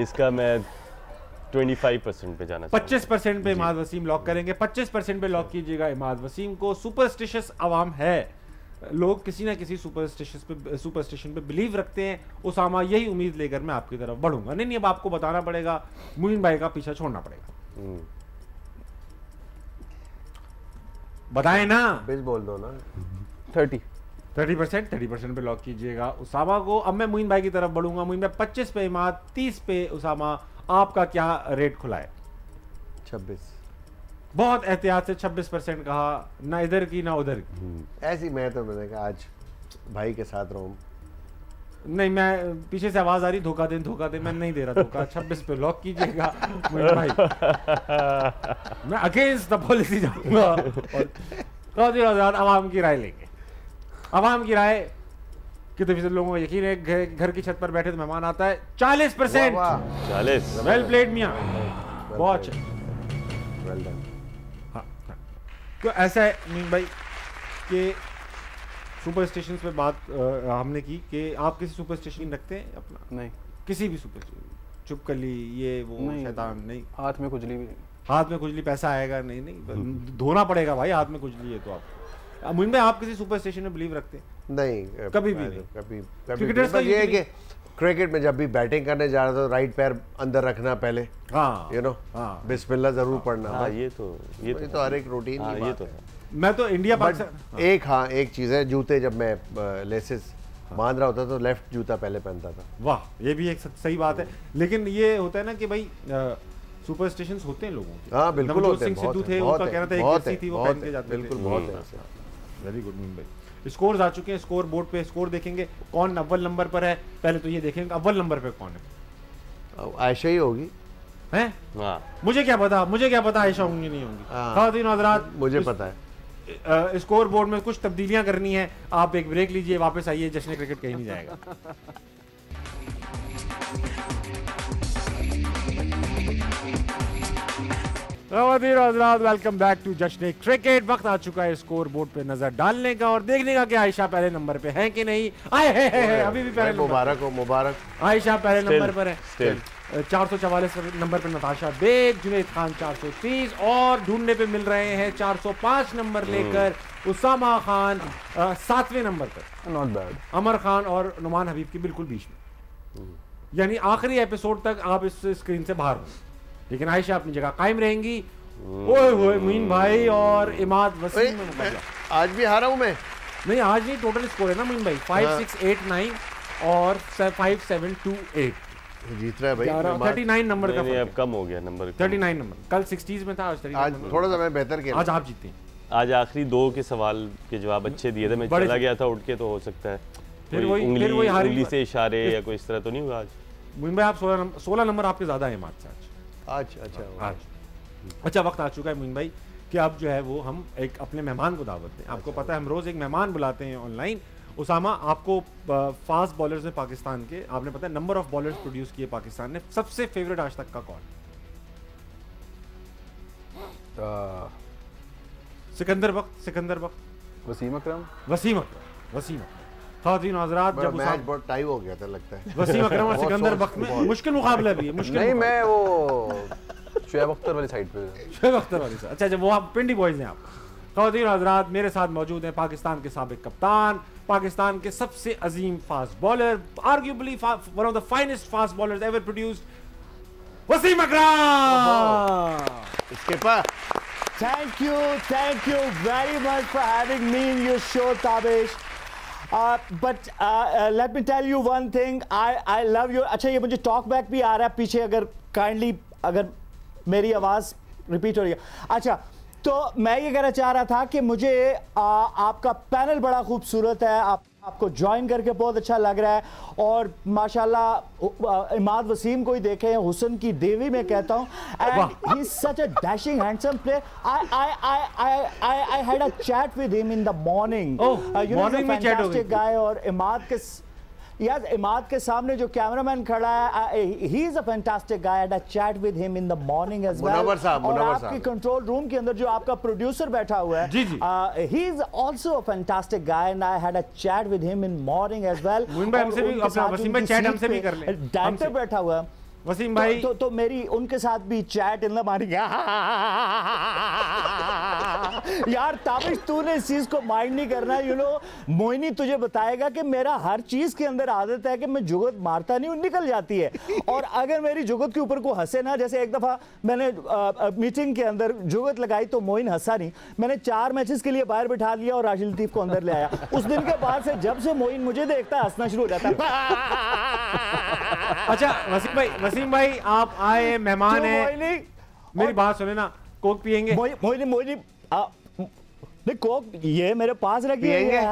इसका मैं 25% पे जाना चाहूँगा। 25% पे इमाद वसीम लॉक करेंगे। 25% पे लॉक कीजिएगा इमाद वसीम को। सुपरस्टिशियस आवाम है, लोग किसी ना किसी सुपरस्टिशन पे बिलीव रखते हैं। उसामा, यही उम्मीद लेकर मैं आपकी तरफ बढ़ूंगा। नहीं, अब आपको बताना पड़ेगा, मोइन भाई का पीछा छोड़ना पड़ेगा। बताएं ना। बिल बोल दो ना। 30% पे लॉक कीजिएगा उसामा को। अब मैं मोइन भाई की तरफ बढ़ूंगा। मोइन भाई 25 पे इमाद, 30 पे उसामा। आपका क्या रेट खुला है? 26। बहुत एहतियात से 26% कहा, ना इधर की ना उधर की। ऐसी मैंने कहा आज भाई के साथ रहूं। नहीं, मैं पीछे से आवाज आ रही, धोखा दे, मैं नहीं दे रहा धोखा। 26 पे लॉक कीजिएगा मोइन भाई। मैं अगेंस्ट द पॉलिसी जाऊंगा। और आवाम की राय लेंगे। आवाम की राय, कितने फीसद लोगों को यकीन है घर की छत पर बैठे तो मेहमान आता है? 40%। 40। वेल प्लेड मियां, बहुत अच्छा। Well done. हाँ। तो ऐसा है मीन भाई कि सुपर स्टेशन पे बात हमने की कि आप किसी सुपर स्टेशन रखते हैं अपना? नहीं, किसी भी सुपर स्टेशन, चुपकली, ये वो, नहीं। शैतान नहीं? हाथ में खुजली भी। हाथ में खुजली, पैसा आएगा? नहीं, धोना पड़ेगा भाई हाथ में खुजली है तो। आप मुइन भाई, आप किसी सुपर स्टेशन में बिलीव रखते हैं? नहीं, कभी भी नहीं। कभी क्रिकेटर्स का ये है कि क्रिकेट में जब भी बैटिंग करने जा रहा था तो राइट पैर अंदर रखना पहले, हाँ यू नो, बिस्मिल्लाह जरूर पढ़ना। हाँ, ये तो हर एक रूटीन हाँ, की ये बात तो है। है। मैं तो इंडिया पाकिस्तान एक चीज़ है, जूते जब मैं लेसेस बांध रहा होता तो लेफ्ट जूता पहले पहनता था। वाह, ये भी एक सही बात है। लेकिन ये होता है ना कि भाई सुपरस्टिशंस होते हैं लोगों के। हाँ बिल्कुल होते हैं, सिद्धू थे, उनका कहना था एक जर्सी थी वो पहन के जाते थे। बिल्कुल बहुत है। वेरी गुड मुइन भाई। स्कोर्स आ चुके हैं, स्कोर बोर्ड पे स्कोर देखेंगे कौन अव्वल नंबर पर है। पहले तो ये देखेंगे अव्वल नंबर पे कौन है। आयशा ही होगी हैं? हाँ, मुझे क्या पता आयशा होंगी नहीं होंगी। ख़वातीन और हज़रात, मुझे पता है। स्कोर बोर्ड में कुछ तब्दीलियां करनी है। आप एक ब्रेक लीजिए, वापस आइए, जश्न क्रिकेट कहीं नहीं जाएगा। वेलकम बैक टू जश्न क्रिकेट। वक्त आ चुका है स्कोर बोर्ड पे नजर डालने का और देखने का कि आयशा पहले नंबर पे है कि नहीं। अभी भी पहले मुबारक आयशा पहले नंबर पर है। 444 नंबर पर नताशा बेग, जुनैद खान 430 और ढूंढने पे मिल रहे हैं 405 नंबर लेकर उसामा खान 7वें नंबर पर। Not bad. अमर खान और नुमान हबीब की बिल्कुल बीच में, यानी आखिरी एपिसोड तक आप इस स्क्रीन से बाहर हो, लेकिन आयशा अपनी जगह कायम रहेंगी। ओए होए मुइन भाई और इमाद वसीम में मुकाबला। आज भी हारा हूं मैं। नहीं, आज नहीं, टोटल स्कोर है ना मुइन भाई 5689 और 5728 जीत रहा है भाई। 39 नंबर का नहीं, अब कम हो गया नंबर। 39 नंबर, कल 60s में था, आज थोड़ा सा मैं बेहतर खेला। आज आप जीते हैं। आज आखिरी 2 के सवाल के जवाब अच्छे दिए थे, मैं चला गया था उठ के, तो हो सकता है फिर वही उंगली से इशारे या कोई इस तरह तो नहीं हुआ आज। मुइन भाई आप 16 नंबर आपके ज्यादा है इमाद से आज। अच्छा, वक्त आ चुका है मुइन भाई कि अब जो है वो हम एक अपने मेहमान को दावत दें। आपको पता है हम रोज एक मेहमान बुलाते हैं ऑनलाइन। उसामा, आपको फास्ट बॉलर्स में पाकिस्तान के, आपने पता है नंबर ऑफ बॉलर्स प्रोड्यूस किए पाकिस्तान ने, सबसे फेवरेट आज तक का कौन? सिकंदर वक्त, वसीम अकरम। ख़वातीन और हज़रात, जब मैच बहुत टाई हो गया था लगता है। वसीम अकरम और सिकंदर वक्त में मुश्किल मुकाबला भी है। नहीं, मैं वो शुएब अख्तर वाली साइड पे। शुएब अख्तर वाली साइड। अच्छा, जब वो आप पिंडी बॉयज हैं आप। ख़वातीन और हज़रात, मेरे साथ मौजूद हैं पाकिस्तान के साबिक कप्तान, पाकिस्तान के सबसे अजीम fast bowler, arguably one of the finest fast bowlers ever produced, Wasim Akram. इसके पास Thank you very much for having me in your show, Tabish. But let me tell you one thing. I love your. अच्छा, ये मुझे talk back भी आ रहा है पीछे, अगर मेरी आवाज़ रिपीट हो रही है। अच्छा, तो मैं ये कहना चाह रहा था कि मुझे आपका पैनल बड़ा खूबसूरत है, आपको ज्वाइन करके बहुत अच्छा लग रहा है और माशाल्लाह इमाद वसीम को ही देखे हैं, हुसन की देवी में कहता हूं, and he is such a dashing handsome player. I had a chat with him in the morning, morning में चैट हो गई गाय। और इमाद के सामने जो कैमरामैन खड़ा है, he is a fantastic guy, had a chat with him in the morning as well. और आपकी कंट्रोल रूम के अंदर जो आपका प्रोड्यूसर बैठा हुआ है, he is also a fantastic guy and I had a chat with him in morning as well. हमसे भी अपना वसीम भाई चैट हमसे भी कर ले। डायरेक्टर बैठा हुआ है वसीम भाई, तो मेरी उनके साथ भी चैट इन द मॉर्निंग। यार ताबिश, तूने इस चीज को माइंड नहीं करना, यू नो, मोइनी तुझे बताएगा कि मेरा हर चीज के अंदर आदत है कि मैं जुगत मारता नहीं हूं, निकल जाती है। और अगर मेरी जुगत के ऊपर को हंसे ना, जैसे एक दफा मैंने मीटिंग के अंदर जुगत लगाई तो मोइन हंसा नहीं, मैंने 4 मैचेस के लिए बाहर बिठा लिया और राशिद लतीफ को अंदर ले आया। उस दिन के बाद से जब से मोइन मुझे देखता है हंसना शुरू हो जाता है। अच्छा वसीम भाई आप आए मेहमान हैं, मेरी बात सुने ना, कोक पियेंगे? मोइनी नहीं, कोक ये मेरे पास रखी है।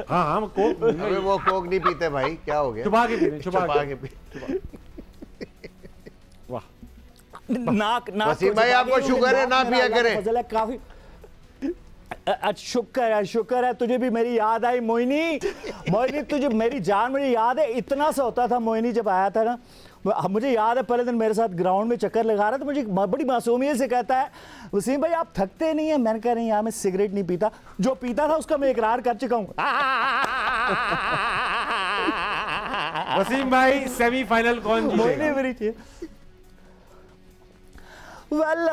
हाँ कोक। अबे वो कोक नहीं पीते भाई, क्या हो गया? छुपा के पी। वाह, नाक वसीम भाई आपको शुगर है, ना पिया करें। काफी शुक्र है तुझे भी मेरी याद आई मोइनी। तुझे मेरी जान, मुझे याद है इतना सा होता था मोइनी जब आया था ना, मुझे याद है पहले दिन मेरे साथ ग्राउंड में चक्कर लगा रहा था, मुझे बड़ी मासूमियत से कहता है, वसीम भाई आप थकते नहीं है? मैंने कहा नहीं यार, मैं सिगरेट नहीं पीता, जो पीता था उसका मैं इकरार कर चुका हूं। वसीम भाई सेमीफाइनल कौन जीतेगा? वेल,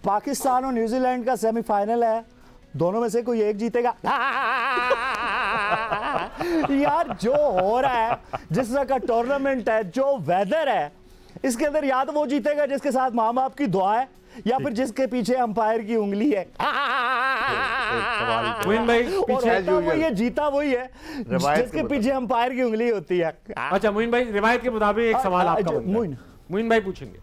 पाकिस्तान और न्यूजीलैंड का सेमीफाइनल है दोनों में से कोई एक जीतेगा। यार जो हो रहा है, जिस तरह का टूर्नामेंट है, जो वेदर है, इसके अंदर या तो वो जीतेगा जिसके साथ माँ बाप की दुआ है, या फिर जिसके पीछे अंपायर की उंगली है। मोइन भाई और वही है, जीता वही है जिसके पीछे अंपायर की उंगली होती है। अच्छा मोइन भाई, रिवायत के मुताबिक एक सवाल आपका बनता है। मोइन भाई पूछेंगे।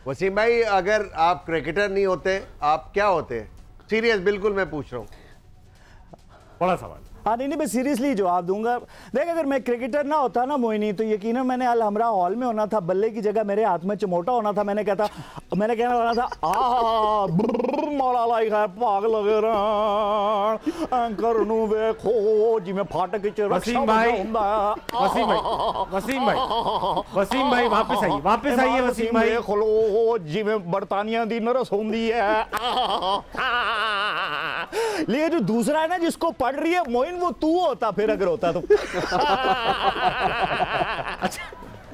वसीम भाई, अगर आप क्रिकेटर नहीं होते, आप क्या होते? सीरियस बिल्कुल मैं पूछ रहा हूँ, बड़ा सवाल। हाँ नहीं, मैं सीरियसली जवाब दूंगा। देख, अगर मैं क्रिकेटर ना होता ना मोइनी, तो यकीनन मैंने अल हमरा हॉल में होना था, बल्ले की जगह मेरे हाथ में चमोटा होना था। मैंने कहना वाला था मौला लाई है पाग लगे एंकर नु देखो जी मैं फाटक च वसीम भाई वापस आइए वसीम भाई। खोलो जी में बरतानिया दी नरस होंदी है। लेकिन जो दूसरा है ना, जिसको पढ़ रही है मोइन, वो तू होता फिर अगर होता तो।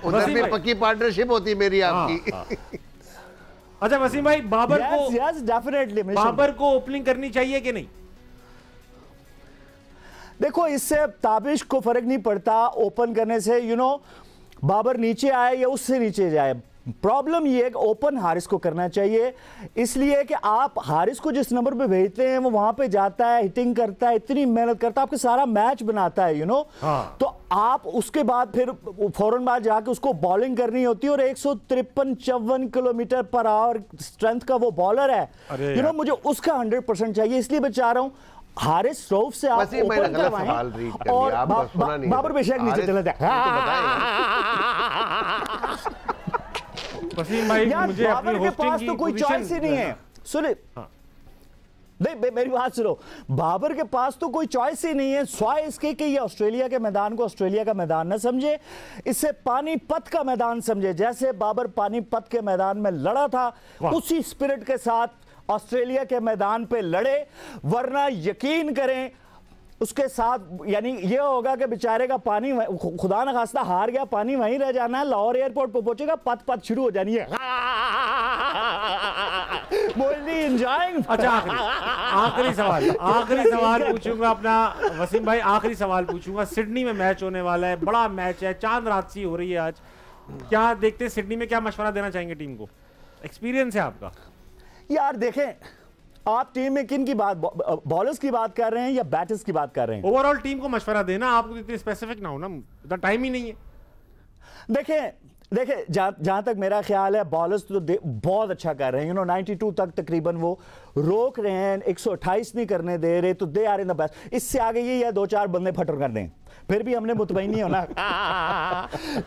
उधर भी पक्की पार्टनरशिप होती मेरी आपकी। अच्छा वसीम भाई, बाबर डेफिनेटली बाबर को ओपनिंग करनी चाहिए कि नहीं? देखो, इससे ताबिश को फर्क नहीं पड़ता ओपन करने से। बाबर नीचे आए या उससे नीचे जाए, प्रॉब्लम ये है कि ओपन हारिस को करना चाहिए, इसलिए कि आप हारिस को जिस नंबर पे भेजते हैं वो वहां पे जाता है, हिटिंग करता है, इतनी मेहनत करता है, आपके सारा मैच बनाता है, हाँ। तो आप उसके बाद फिर फौरन बाद जाके उसको बॉलिंग करनी होती है। और 153-54 किलोमीटर पर आवर स्ट्रेंथ का वो बॉलर है, मुझे उसका 100% चाहिए, इसलिए मैं चाह रहा हूं हारिस रऊफ से आप ओपन करवाएं और बाबर बेशक नीचे चले जाए। वसीम भाई, मुझे बाबर के पास तो कोई चॉइस ही नहीं है। सुनिए, नहीं मेरी बात सुनो, बाबर के पास तो कोई चॉइस ही नहीं है, स्वाय इसके कि ये ऑस्ट्रेलिया के मैदान को ऑस्ट्रेलिया का मैदान न समझे, इसे पानीपत का मैदान समझे। जैसे बाबर पानीपत के मैदान में लड़ा था, उसी स्पिरिट के साथ ऑस्ट्रेलिया के मैदान पे लड़े, वरना यकीन करें उसके साथ यानी ये होगा कि बेचारे का पानी, खुदा न खास्ता हार गया, पानी वहीं रह जाना है, लाहौर एयरपोर्ट पर पहुंचेगा, पत शुरू हो जानी है। अच्छा आखिरी सवाल पूछूंगा अपना वसीम भाई, आखिरी सवाल पूछूंगा। सिडनी में मैच होने वाला है, बड़ा मैच है, चांद रात सी हो रही है आज, क्या देखते हैं सिडनी में, क्या मशवरा देना चाहेंगे टीम को? एक्सपीरियंस है आपका। यार देखें, आप टीम में किन की बात, बॉलर्स की बात कर रहे हैं या बैटर्स की बात कर रहे हैं? ओवरऑल टीम को मशवरा देना, आपको इतनी स्पेसिफिक ना हो ना, इतना टाइम ही नहीं है। देखें जहां तक मेरा ख्याल है, बॉलर्स तो बहुत अच्छा कर रहे हैं, 92 तक तकरीबन वो रोक रहे हैं, 128 नहीं करने दे रहे, तो they are in the best. इससे आगे ये या 2-4 बंदे फटर कर दें, फिर भी हमने मुतमईन नहीं होना।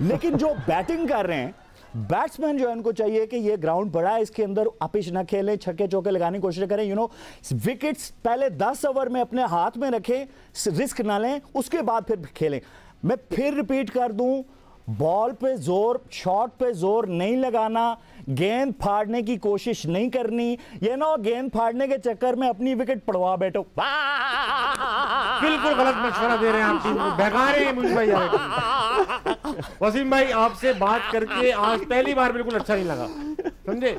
लेकिन जो बैटिंग कर रहे हैं बैट्समैन, जो है उनको चाहिए कि ये ग्राउंड बड़ा है, इसके अंदर अपिश ना खेलें, छक्के चौके लगाने की कोशिश करें, विकेट्स पहले 10 ओवर में अपने हाथ में रखें, रिस्क ना लें, उसके बाद फिर खेलें। मैं फिर रिपीट कर दूं, बॉल पे जोर, शॉट पे जोर नहीं लगाना, गेंद फाड़ने की कोशिश नहीं करनी, ये ना गेंद फाड़ने के चक्कर में अपनी विकेट पड़वा बैठो। बिल्कुल गलत मशवरा दे रहे हैं आप टीम को, बेकार है मुझे भाई। वसीम भाई, आपसे बात करके आज पहली बार बिल्कुल अच्छा नहीं लगा, समझे?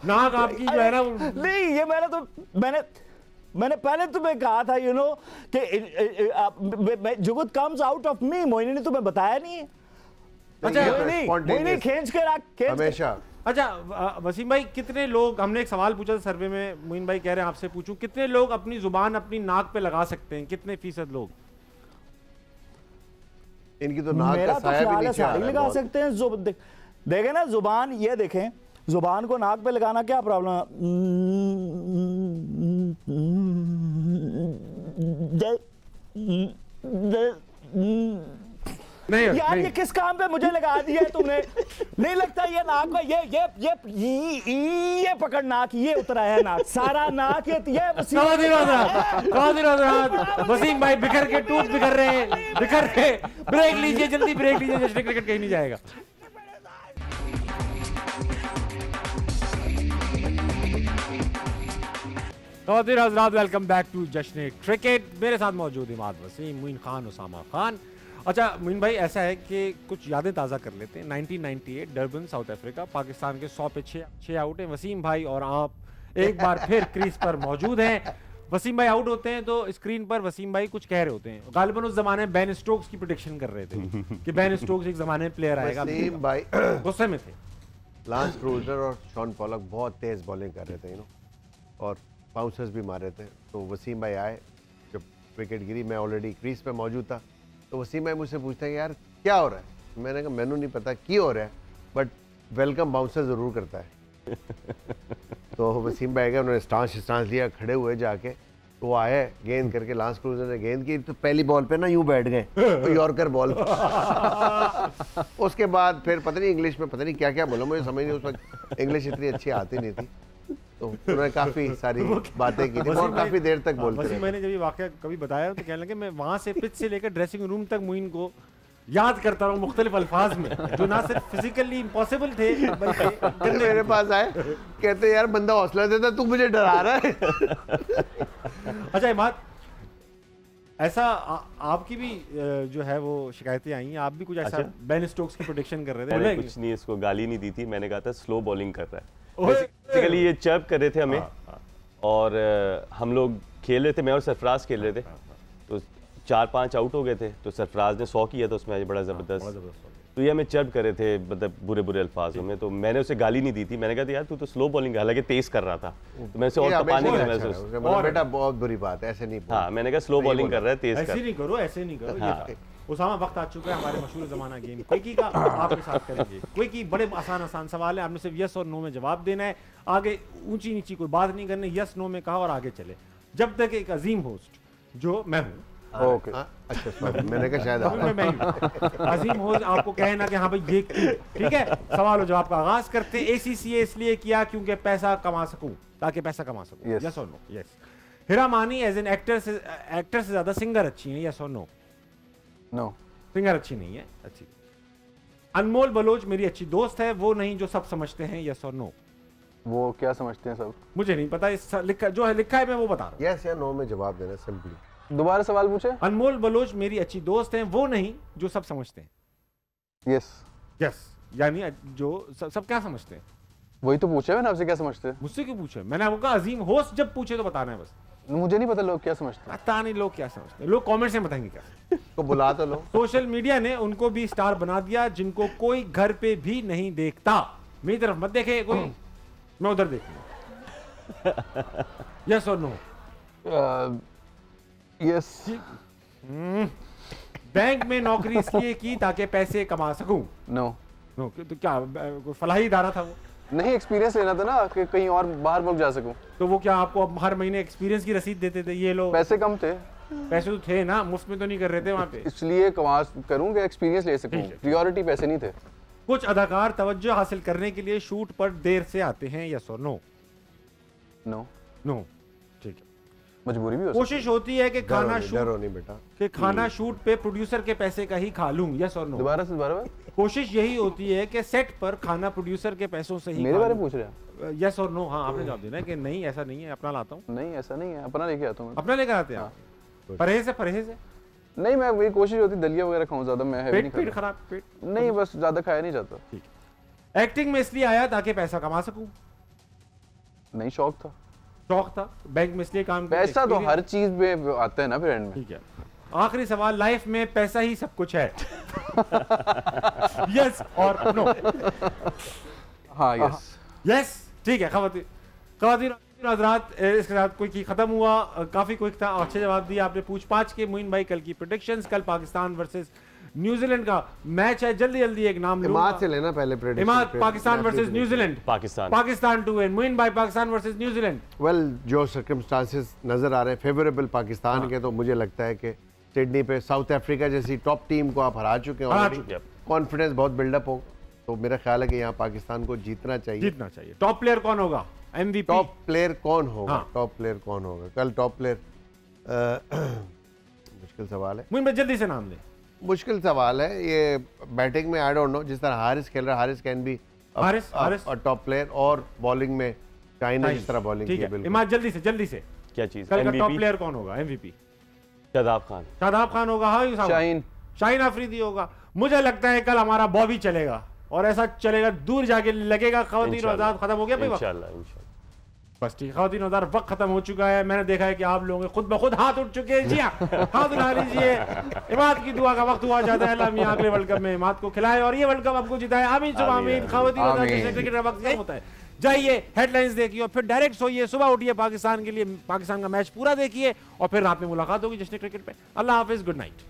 नाक आपकी जो है ना, नहीं ये मैंने पहले तुम्हें कहा था कि जुगत comes out of me. Moini ने तुम्हें बताया नहीं है? अच्छा मोइनी खींच के हमेशा। अच्छा वसीम भाई, कितने लोग, हमने एक सवाल पूछा था सर्वे में, मोइन भाई कह रहे हैं आपसे पूछूं, कितने लोग अपनी जुबान अपनी नाक पे लगा सकते हैं, कितने फीसद लोग? इनकी तो नाक का साया भी नीचे आ रहा है, लगा सकते हैं। देखें ना जुबान, ये देखें जुबान को नाक पे लगाना क्या प्रॉब्लम नहीं यार, ये किस काम पे मुझे लगा दिया है तुमने? नहीं लगता ये नाक में ये पकड़ नाक, ये उतरा है नाक, सारा नाक ये वसीम भाई बिखर के टूट बिखर रहे हैं, ब्रेक लीजिए, जल्दी ब्रेक लीजिए, जश्न क्रिकेट कहीं नहीं जाएगा। वेलकम बैक टू जश्न क्रिकेट। मेरे साथ मौजूद इमाद वसीम, मोइन खान, उसामा खान। अच्छा मोइन भाई, ऐसा है कि कुछ यादें ताज़ा कर लेते हैं। 1998 डरबन साउथ अफ्रीका, पाकिस्तान के 100 पे 6 आउट हैं। वसीम भाई और आप एक बार फिर क्रीज पर मौजूद हैं। वसीम भाई आउट होते हैं तो स्क्रीन पर वसीम भाई कुछ कह रहे होते हैं, गालिबन उस जमाने में बेन स्टोक्स की प्रेडिक्शन कर रहे थे कि बेन स्टोक्स एक जमाने में प्लेयर आएगा, वसीम भाई गुस्से में थे। लांस क्रूजर और शॉन पॉलक बहुत तेज बॉलिंग कर रहे थे और बाउंसर्स भी मार रहे थे। तो वसीम भाई आए, जब विकेट गिरी मैं ऑलरेडी क्रीज पे मौजूद था, तो वसीम भाई मुझसे पूछते हैं कि यार क्या हो रहा है। मैंने कहा मैनू नहीं पता क्या हो रहा है, बट वेलकम बाउंसर ज़रूर करता है। तो वसीम भाई गए, उन्होंने स्टांस लिया, खड़े हुए जाके, तो वो आए गेंद करके, लांस क्रूजर ने गेंद की तो पहली बॉल पे ना यूं बैठ गए, तो यॉर्कर बॉल। उसके बाद फिर पता नहीं इंग्लिश में पता नहीं क्या क्या बोला, मुझे समझ नहीं, उस वक्त इंग्लिश इतनी अच्छी आती नहीं थी, तो उन्होंने काफी सारी बातें की थी और काफी देर तक बोलते रहे। मैंने जब ये वाकया कभी बताया तो कहने लगे मैं वहां से पिच से लेकर ड्रेसिंग रूम तक मोइन को याद करता रहा मुख्तलिफ अल्फाज में, जो ना सिर्फ फिजिकली इम्पॉसिबल थे बल्कि मेरे पास आए, कहते यार बंदा हौसला देता, तू मुझे डरा रहा है। अच्छा इमाद, ऐसा आपकी भी जो है वो शिकायतें आई हैं, आप भी कुछ ऐसा बेन स्टोक्स की प्रेडिक्शन कर रहे थे? मैंने कुछ नहीं, इसको गाली नहीं दी थी, मैंने कहा था स्लो बॉलिंग कर रहा है। बेसिकली ये चर्प कर रहे थे हमें, और हम लोग खेल रहे थे, मैं और सरफराज खेल रहे थे, तो 4-5 आउट हो गए थे, तो सरफराज ने 100 किया था उसमें आज बड़ा ज़बरदस्त, तो ये हमें चर्प कर रहे थे, मतलब बुरे बुरे अल्फाजों में। तो मैंने उसे गाली नहीं दी थी, मैंने कहा था यार तू तो स्लो बॉलिंग, हालांकि तेज कर रहा था, तो मैं उसे और तपाने की महसूस, बेटा बहुत बुरी बात है, ऐसे नहीं। हाँ मैंने कहा स्लो बॉलिंग कर रहा है, तेज कर, ऐसे नहीं करो, ऐसे नहीं करो। उसामा, वक्त आ चुका है हमारे मशहूर ज़माना गेम क्विकी का, आपके साथ करेंगे। क्विकी बड़े आसान सवाल है, आपने सिर्फ यस और नो में जवाब देना है, आगे ऊंची नीची कोई बात नहीं करनी, यस नो में कहा और आगे चले, जब तक एक अजीम होस्ट जो मैं हूँ, ओके अच्छा सॉरी, मैंने कहा शायद अजीम होस्ट आपको कहना कि हाँ भाई ये ठीक है, सवाल और जवाब का आगाज करते हैं। ACCA इसलिए किया क्योंकि पैसा कमा सकूं, ताकि पैसा कमा सकूं। यस और नो? यस। हिरा मानी एज एन एक्टर से ज्यादा सिंगर अच्छी है, यस और नो? नो, सिंगर अच्छी नहीं है, अच्छी। अनमोल बलोच मेरी अच्छी दोस्त है, वो नहीं जो सब समझते हैं, यस और नो? वो क्या समझते हैं सब? मुझे नहीं पता, इस लिखा जो है लिखा है मैं वो बता रहा हूँ। यस या नो में जवाब देना सिंपली। दोबारा सवाल पूछे। अनमोल बलोच मेरी अच्छी दोस्त हैं, वो नहीं जो सब समझते हैं। यस यस, यानी जो सब क्या समझते हैं, वही तो पूछा मैंने आपसे, क्या समझते हैं? मुझसे क्यों पूछे? मैंने आपको कहा अजीम होस्ट जब पूछे तो बताना है बस। मुझे नहीं पता लोग क्या समझते हैं। पता नहीं लोग क्या समझते हैं, लोग कमेंट से बताएंगे क्या। तो बुला तो लो। सोशल मीडिया ने उनको भी स्टार बना दिया जिनको कोई घर पे भी नहीं देखता। मेरी तरफ मत देखे कोई, मैं उधर देखूंगा। यस और नो? यस। बैंक में नौकरी इसलिए की ताकि पैसे कमा सकूं? नो। नो तो क्या कोई फलाही इदारा था वो? नहीं, एक्सपीरियंस लेना था ना कि कहीं और बाहर मुल्क जा सकूं। तो वो क्या आपको हर महीने एक्सपीरियंस की रसीद देते थे? ये लोग पैसे कम थे। पैसे तो थे ना, मुफ्त में तो नहीं कर रहे थे वहाँ पे, इसलिए करूंगा एक्सपीरियंस ले सकूं। प्रायोरिटी पैसे नहीं थे। कुछ अदाकार तवज्जो हासिल करने के लिए शूट पर देर से आते हैं, यस और नो? नो। नो, ठीक है। मजबूरी भी हो कोशिश होती है कि खाना डरो नहीं बेटा, कि खाना शूट पे प्रोड्यूसर के पैसे का ही खा लूं, यस और नो? दोबारा से दोबारा कोशिश यही होती है कि सेट पर खाना प्रोड्यूसर के पैसों से ही मेरे बारे में पूछ रहे हैं? यस और नो? हाँ आपने जवाब देना है कि नहीं ऐसा नहीं है, अपना लाता हूँ। नहीं ऐसा नहीं है, अपना लेके आता हूँ। अपना लेकर आते हैं? परहेज है, परहेज है। नहीं, मैं मेरी कोशिश होती दलिया वगैरह खाऊं ज्यादा, मैं हैवी नहीं खाता। पेट खराब, पेट नहीं, बस ज्यादा खाया नहीं जाता। ठीक है। एक्टिंग में इसलिए आया ताकि पैसा कमा सकूं? नहीं, शौक था। शौक था। बैंक में इसलिए काम किया? पैसा तो हर चीज में आता है ना फिर एंड में। ठीक है। आखिरी सवाल, लाइफ में पैसा ही सब कुछ है? यस और नो? हाँ यस। यस, ठीक है। खवातीन हज़रात, इसके साथ कोई की खत्म हुआ, काफी क्विक था, अच्छे जवाब दिए आपने। पूछ 5 के मोइन भाई कल की प्रेडिक्शंस, कल पाकिस्तान वर्सेस न्यूजीलैंड का मैच है, जल्दी जल्दी एक नाम लूंगा। इमाद से लेना पहले prediction. Imad, Pakistan versus New Zealand. Pakistan to win. Moin भाई, पाकिस्तान वर्सेस न्यूजीलैंड। वेल, जो सर्कमस्टांसेस नजर आ रहे हैं फेवरेबल पाकिस्तान के, तो मुझे लगता है कि सिडनी पे साउथ अफ्रीका जैसी टॉप टीम को आप हरा चुके हैं, कॉन्फिडेंस बहुत बिल्डअप हो, तो मेरा ख्याल है कि यहाँ पाकिस्तान को जीतना चाहिए। टॉप प्लेयर कौन होगा? MVP? टॉप प्लेयर कौन होगा? हाँ। टॉप प्लेयर कौन होगा कल? टॉप प्लेयर मुश्किल सवाल है, मोइन भाई जल्दी से नाम दे। मुश्किल सवाल है ये। बैटिंग में आई डोंट नो, जिस तरह हारिस खेल रहा है, हारिस कैन बी और टॉप प्लेयर, और बॉलिंग में चाइना जिस तरह बॉलिंग की है। बिल्कुल। इमाद जल्दी से क्या चीज? कल का टॉप प्लेयर कौन होगा? MVP? शादाब खान होगा। हाँ, शाहीन अफरीदी होगा। मुझे लगता है कल हमारा बॉबी चलेगा, और ऐसा चलेगा दूर जाके लगेगा। खवातीन और आजाद, खत्म हो गया भाई? इंशाल्लाह। बस ठीक, खातिन हज़ार वक्त खत्म हो चुका है। मैंने देखा है कि आप लोगों के खुद ब खुद हाथ उठ चुके हैं। जी हाँ, हाथ उठा लीजिए। इमाद की दुआ का वक्त हुआ जाता है। अल्लाह मियां अगले वर्ल्ड कप में इमाद को खिलाए और ये वर्ल्ड कप आपको जिताए। आमीन सुबह आमीन। खातिन हज़ार क्रिकेट का वक्त खत्म होता है। जाइए हेडलाइंस देखिए और फिर डायरेक्ट सोइए, सुबह उठिए, पाकिस्तान के लिए पाकिस्तान का मैच पूरा देखिए और फिर रात में मुलाकात होगी जश्न क्रिकेट पे। अल्लाह हाफिज, गुड नाइट।